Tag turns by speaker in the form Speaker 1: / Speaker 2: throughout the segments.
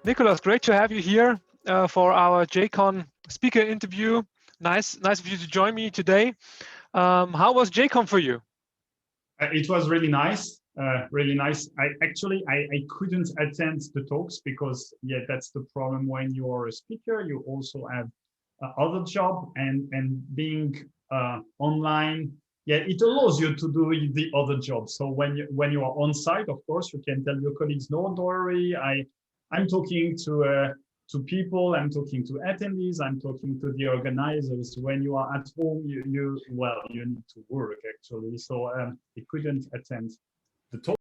Speaker 1: Nicolas, great to have you here for our JCON speaker interview. Nice of you to join me today. How was JCON for you?
Speaker 2: It was really nice, really nice. I couldn't attend the talks because, yeah, that's the problem when you are a speaker. You also have other job, and being online, yeah, it allows you to do the other job. So when you are on site, of course, you can tell your colleagues, no, don't worry, I'm talking to people, I'm talking to attendees, I'm talking to the organizers. When you are at home, you need to work actually. So I couldn't attend the talk.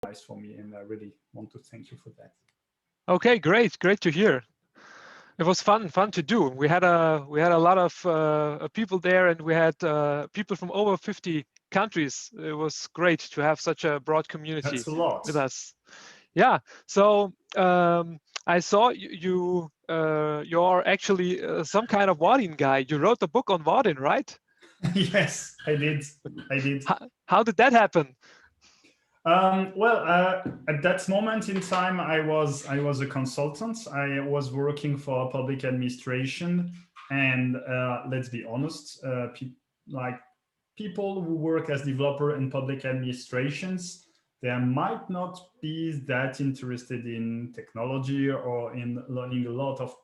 Speaker 2: Nice for me, and I really want to thank you for that.
Speaker 1: Okay, great to hear. It was fun to do. We had a lot of people there, and we had people from over 50 countries. It was great to have such a broad community.
Speaker 2: That's a lot.
Speaker 1: With us. Yeah. So I saw you're actually some kind of Vaadin guy. You wrote the book on Vaadin, right?
Speaker 2: Yes, I did.
Speaker 1: How did that happen?
Speaker 2: At that moment in time, I was a consultant. I was working for public administration, and let's be honest, people who work as developer in public administrations, they might not be that interested in technology or in learning a lot of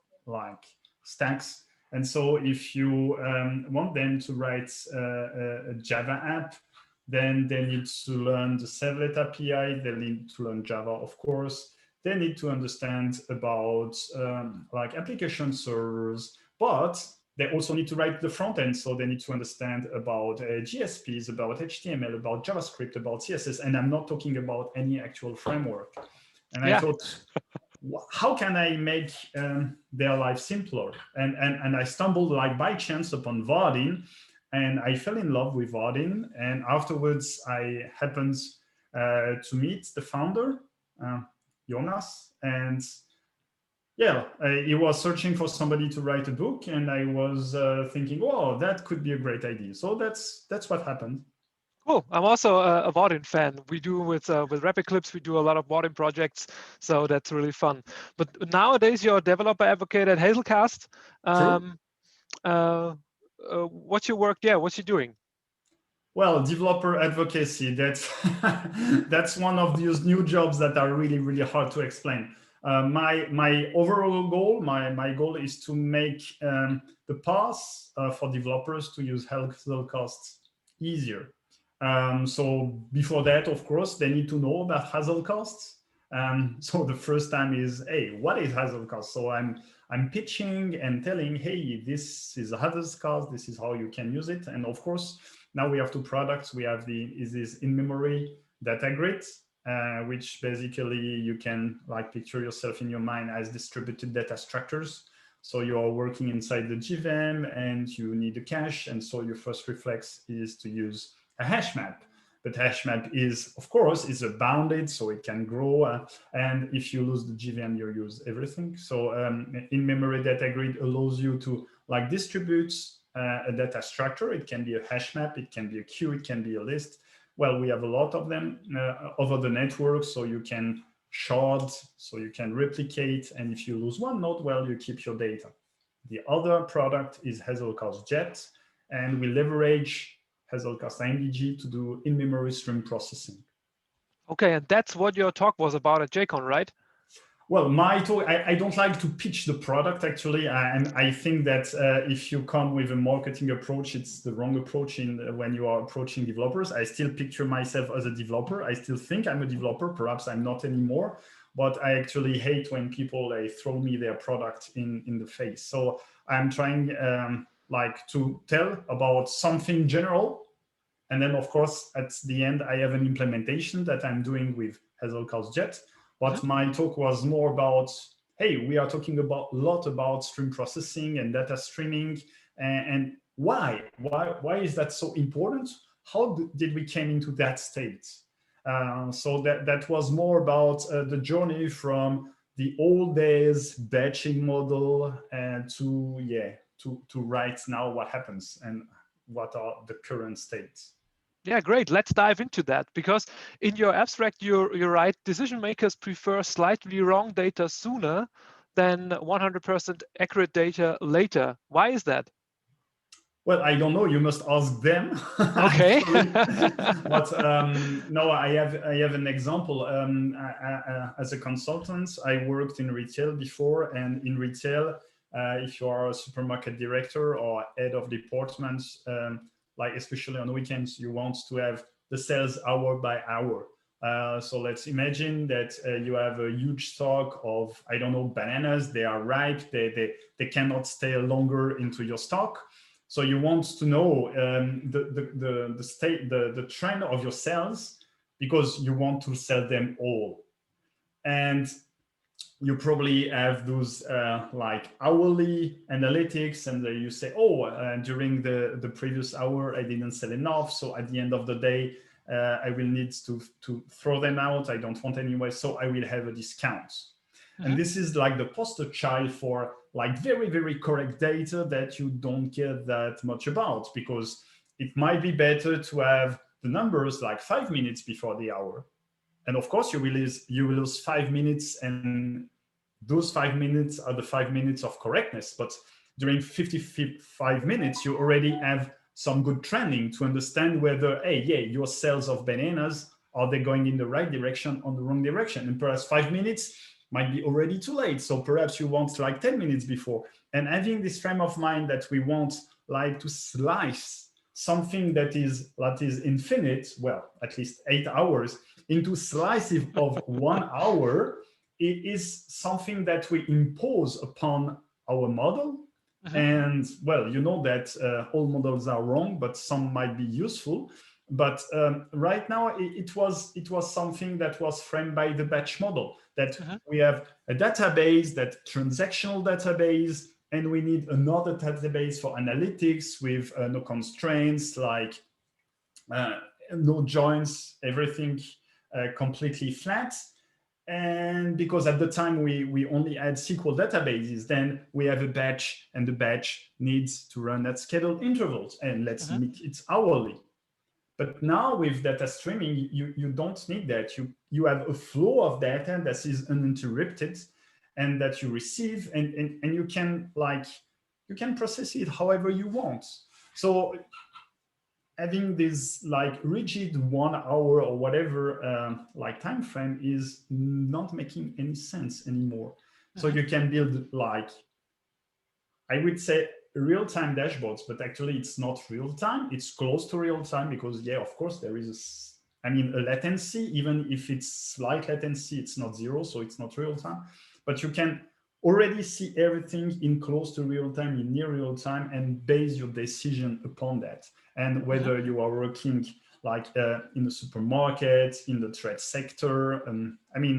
Speaker 2: stacks. And so if you want them to write a Java app, then they need to learn the Servlet API, they need to learn Java, of course. They need to understand about application servers, but they also need to write the front end. So they need to understand about GSPs, about HTML, about JavaScript, about CSS. And I'm not talking about any actual framework. And I thought, how can I make their life simpler? And I stumbled by chance upon Vaadin, and I fell in love with Vaadin. And afterwards, I happened to meet the founder, Jonas, and yeah, he was searching for somebody to write a book, and I was thinking, oh, that could be a great idea. So that's what happened.
Speaker 1: Cool. I'm also a Vaadin fan. We do with Rapid Clips, we do a lot of Vaadin projects, so that's really fun. But nowadays, you're a developer advocate at Hazelcast. What's your work there? What's you doing?
Speaker 2: Well, developer advocacy, that's that's one of those new jobs that are really, really hard to explain. My overall goal, my goal is to make the path for developers to use Hazelcast easier. So before that, of course, they need to know about Hazelcast. So the first time is, hey, what is Hazelcast? So I'm pitching and telling, hey, this is Hazelcast, this is how you can use it. And of course, now we have two products. We have this in-memory data grid, which basically you can picture yourself in your mind as distributed data structures. So you are working inside the JVM and you need a cache. And so your first reflex is to use a hash map. But hash map is, of course, is bounded, so it can grow. And if you lose the JVM, you lose everything. So in-memory data grid allows you to distribute a data structure. It can be a hash map, it can be a queue, it can be a list. Well, we have a lot of them over the network, so you can shard, so you can replicate. And if you lose one node, well, you keep your data. The other product is Hazelcast Jet, and we leverage Hazelcast IMDG to do in-memory stream processing.
Speaker 1: Okay, and that's what your talk was about at JCON, right?
Speaker 2: Well, my talk, I don't like to pitch the product, actually. And I think that if you come with a marketing approach, it's the wrong approach when you are approaching developers. I still picture myself as a developer. I still think I'm a developer. Perhaps I'm not anymore. But I actually hate when people throw me their product in the face. So I'm trying to tell about something general. And then, of course, at the end, I have an implementation that I'm doing with Hazelcast Jet. But my talk was more about, hey, we are talking a lot about stream processing and data streaming. And why is that so important? How did we came into that state? So that was more about the journey from the old days batching model to right now what happens and what are the current states.
Speaker 1: Yeah, great. Let's dive into that, because in your abstract, you write decision makers prefer slightly wrong data sooner than 100% accurate data later. Why is that?
Speaker 2: Well, I don't know. You must ask them.
Speaker 1: Okay.
Speaker 2: But no, I have an example. As a consultant, I worked in retail before, and in retail, if you are a supermarket director or head of department, like especially on weekends, you want to have the sales hour by hour. So let's imagine that you have a huge stock of, I don't know, bananas. They are ripe. They cannot stay longer into your stock. So you want to know the trend of your sales, because you want to sell them all. And you probably have those like hourly analytics, and you say, oh, during the previous hour, I didn't sell enough. So at the end of the day, I will need to throw them out. I don't want anyway, so I will have a discount. Mm-hmm. And this is like the poster child for like very, very correct data that you don't care that much about, because it might be better to have the numbers like 5 minutes before the hour. And of course, you will lose 5 minutes, and those 5 minutes are the 5 minutes of correctness. But during 55 minutes, you already have some good training to understand whether, hey, yeah, your sales of bananas, are they going in the right direction or the wrong direction? And perhaps 5 minutes might be already too late. So perhaps you want like 10 minutes before. And having this frame of mind that we want like to slice something that is infinite, well, at least 8 hours, into slices of 1 hour, it is something that we impose upon our model. Mm-hmm. And well, you know that all models are wrong, but some might be useful. But right now, it was something that was framed by the batch model, that we have a database, that transactional database, and we need another database for analytics with no constraints, like no joins, everything completely flat. And because at the time we only had SQL databases, then we have a batch, and the batch needs to run at scheduled intervals, and let's make it hourly. But now with data streaming, you don't need that. You have a flow of data that is uninterrupted, and that you receive, and you can process it however you want. So having this like rigid 1 hour or whatever like time frame is not making any sense anymore. So you can build like, I would say, real-time dashboards, but actually it's not real-time. It's close to real-time, because yeah, of course there is a latency. Even if it's slight latency, it's not zero, so it's not real-time. But you can already see everything in close to real-time, in near real-time, and base your decision upon that. And whether you are working like in the supermarket, in the trade sector,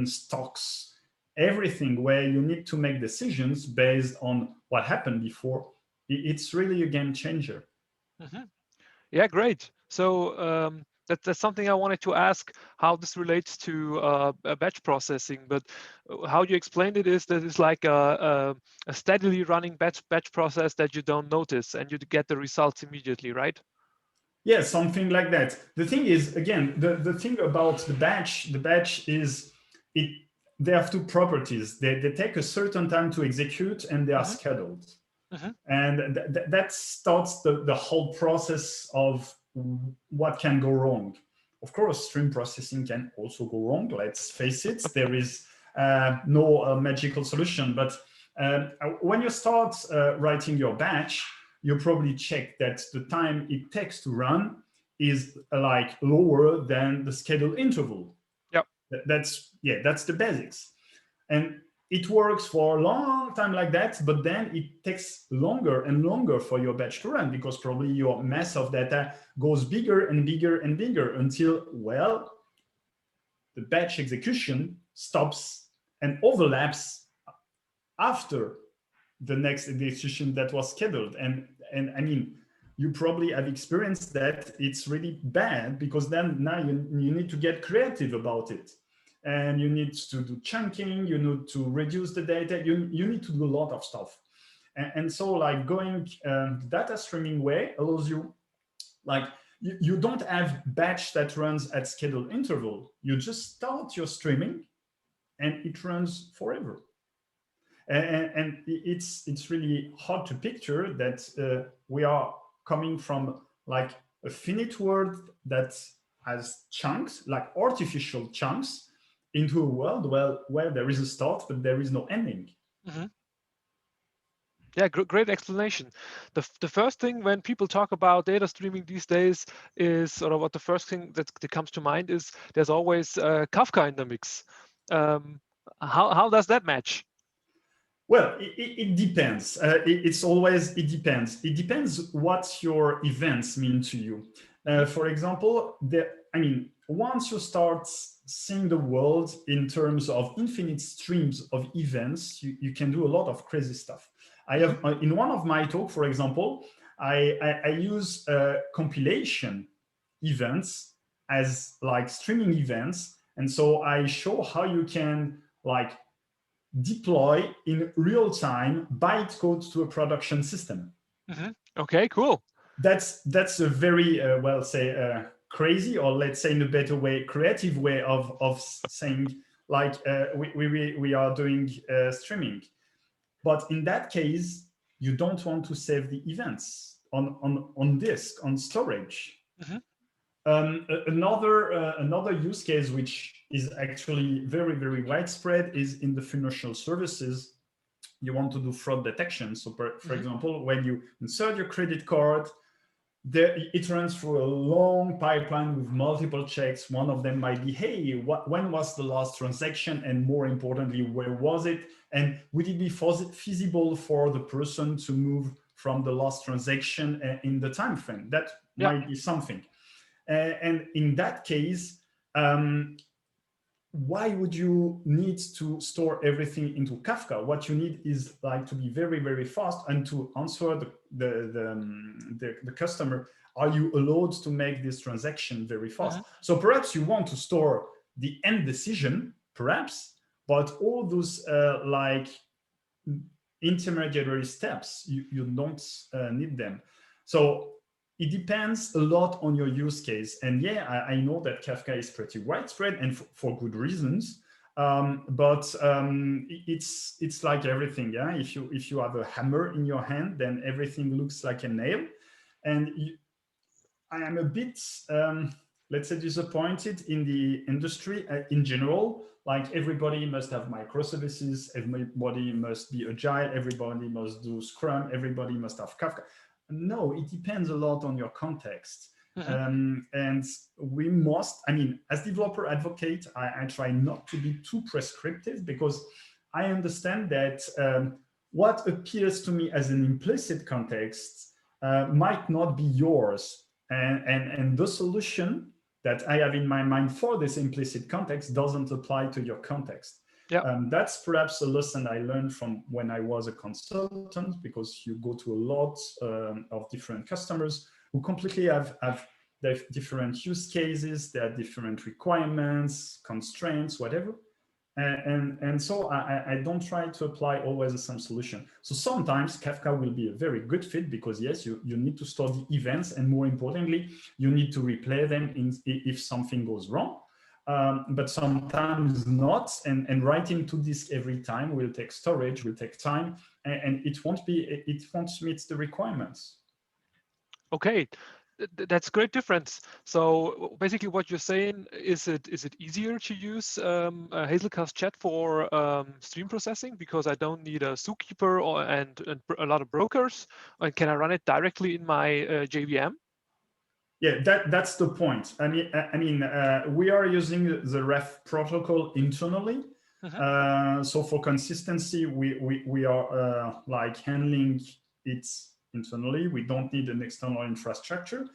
Speaker 2: stocks, everything where you need to make decisions based on what happened before, it's really a game changer.
Speaker 1: Yeah, great. So that's something I wanted to ask, how this relates to batch processing. But how you explained it is that it's like a steadily running batch process that you don't notice, and you get the results immediately, right?
Speaker 2: Yeah, something like that. The thing is, again, the thing about the batch is they have two properties. They take a certain time to execute, and they are scheduled. And that starts the whole process of what can go wrong. Of course, stream processing can also go wrong. Let's face it, there is no magical solution. But when you start writing your batch, you probably check that the time it takes to run is like lower than the scheduled interval.
Speaker 1: Yep.
Speaker 2: That's the basics. And it works for a long time like that, but then it takes longer and longer for your batch to run, because probably your mass of data goes bigger and bigger and bigger until, well, the batch execution stops and overlaps after the next execution that was scheduled. And you probably have experienced that. It's really bad, because then now you need to get creative about it. And you need to do chunking, you need to reduce the data, you need to do a lot of stuff. And so like going data streaming way allows you, like, you don't have batch that runs at scheduled interval. You just start your streaming and it runs forever. And it's really hard to picture that we are coming from like a finite world that has chunks, like artificial chunks, into a world where there is a start, but there is no ending.
Speaker 1: Mm-hmm. Yeah, great explanation. The first thing when people talk about data streaming these days is sort of what the first thing that comes to mind is there's always Kafka in the mix. How does that match?
Speaker 2: Well, it depends. It depends. It depends what your events mean to you. For example, once you start seeing the world in terms of infinite streams of events, you can do a lot of crazy stuff. I have in one of my talk, for example, I use compilation events as like streaming events, and so I show how you can like deploy in real time bytecode to a production system.
Speaker 1: Mm-hmm. Okay, cool.
Speaker 2: That's a very crazy, or let's say in a better way, creative way of saying like we are doing streaming. But in that case, you don't want to save the events on disk, on storage.
Speaker 1: Mm-hmm.
Speaker 2: Another use case, which is actually very, very widespread, is in the financial services. You want to do fraud detection. So for example, when you insert your credit card, it runs through a long pipeline with multiple checks. One of them might be, hey, when was the last transaction? And more importantly, where was it? And would it be feasible for the person to move from the last transaction in the time frame? That might be something. And in that case, why would you need to store everything into Kafka? What you need is like to be very, very fast and to answer the customer, are you allowed to make this transaction very fast? So perhaps you want to store the end decision, perhaps, but all those like intermediary steps, you don't need them. So it depends a lot on your use case. And yeah, I know that Kafka is pretty widespread and for good reasons. But it's like everything. Yeah, if you have a hammer in your hand, then everything looks like a nail. And I am a bit, let's say, disappointed in the industry in general. Like everybody must have microservices, everybody must be agile, everybody must do Scrum, everybody must have Kafka. No, it depends a lot on your context. And we must, as developer advocate, I try not to be too prescriptive, because I understand that what appears to me as an implicit context might not be yours. And the solution that I have in my mind for this implicit context doesn't apply to your context. That's perhaps a lesson I learned from when I was a consultant, because you go to a lot of different customers who completely have different use cases, they have different requirements, constraints, whatever. And so I don't try to apply always the same solution. So sometimes Kafka will be a very good fit, because yes, you need to store the events, and more importantly, you need to replay them if something goes wrong. But sometimes not, and writing to disk every time will take storage, will take time, and it won't meet the requirements.
Speaker 1: Okay, that's great difference. So basically, what you're saying is it easier to use Hazelcast Jet for stream processing, because I don't need a zookeeper and a lot of brokers, and can I run it directly in my JVM?
Speaker 2: Yeah, that's the point. We are using the ref protocol internally. So for consistency, we are like handling it internally. We don't need an external infrastructure.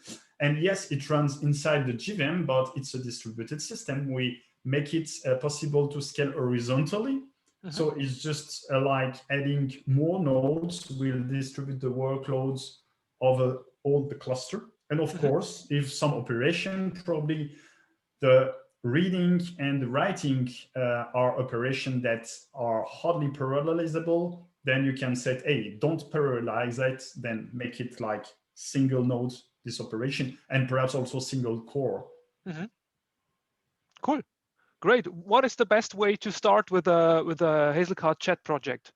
Speaker 2: And yes, it runs inside the JVM, but it's a distributed system. We make it possible to scale horizontally. So it's just like adding more nodes. We'll distribute the workloads over all the cluster. And of course, if some operation, probably the reading and the writing are operations that are hardly parallelizable, then you can say, hey, don't parallelize it, then make it like single node this operation, and perhaps also single core.
Speaker 1: Cool, great. What is the best way to start with a Hazelcast Jet project?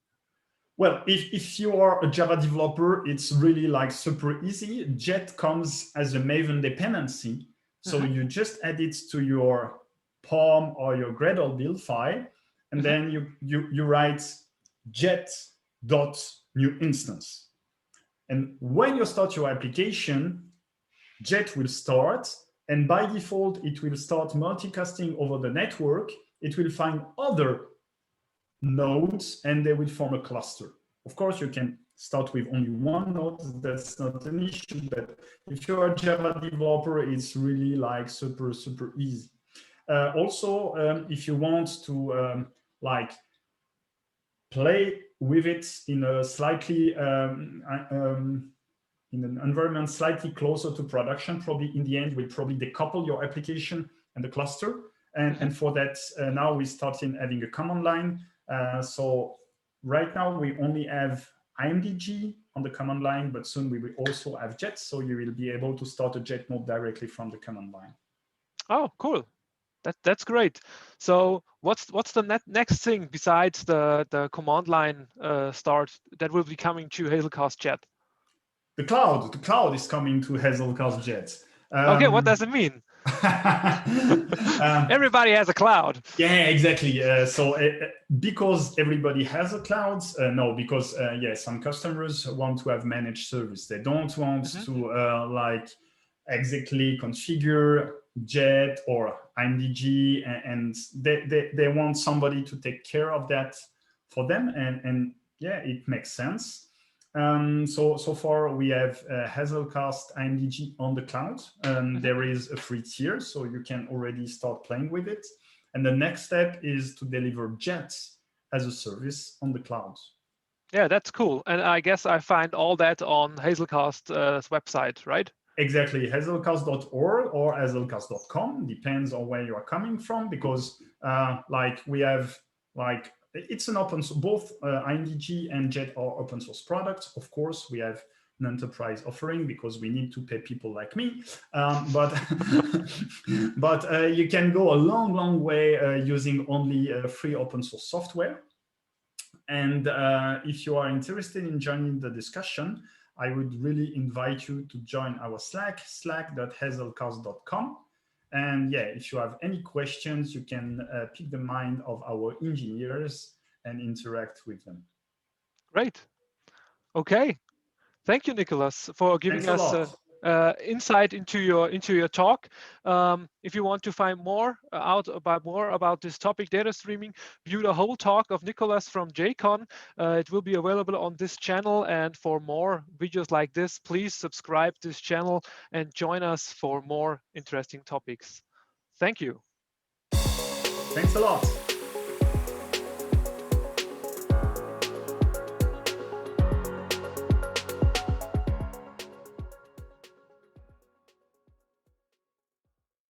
Speaker 2: Well, if you are a Java developer, it's really like super easy. Jet comes as a Maven dependency. So you just add it to your POM or your Gradle build file, and then you write jet.new instance. And when you start your application, Jet will start, and by default, it will start multicasting over the network. It will find other nodes, and they will form a cluster. Of course, you can start with only one node. That's not an issue, but if you're a Java developer, it's really like super easy. Also, if you want to like play with it in a slightly in an environment slightly closer to production, probably in the end, we'll probably decouple your application and the cluster. And for that, now we started adding a command line. So right now we only have IMDG on the command line, but soon we will also have Jet. So you will be able to start a Jet node directly from the command line.
Speaker 1: Oh, cool. That's great. So what's the next thing besides the command line start that will be coming to Hazelcast Jet?
Speaker 2: The cloud is coming to Hazelcast Jet.
Speaker 1: Okay, what does it mean? Everybody has a cloud.
Speaker 2: Yeah, exactly. So because everybody has a cloud, no, because some customers want to have managed service. They don't want to like exactly configure Jet or IMDG, and they want somebody to take care of that for them. And yeah, it makes sense. So far we have Hazelcast IMDG on the cloud. There is a free tier, so you can already start playing with it. And the next step is to deliver Jet as a service on the cloud.
Speaker 1: Yeah, that's cool. And I guess I find all that on Hazelcast's website, right? Exactly,
Speaker 2: hazelcast.org or hazelcast.com, depends on where you are coming from, because like we have like, it's an open source, both IMDG and Jet are open source products. Of course, we have an enterprise offering because we need to pay people like me. But you can go a long way using only free open source software. And if you are interested in joining the discussion, I would really invite you to join our Slack, slack.hazelcast.com. And yeah, if you have any questions, you can pick the mind of our engineers and interact with them.
Speaker 1: Great. Okay. Thank you, Nicolas, for giving us insight into your talk. If you want to find more about this topic, data streaming, view the whole talk of Nicolas from JCON. It will be available on this channel. And for more videos like this, please subscribe this channel and join us for more interesting topics. Thank you.
Speaker 2: Thanks a lot.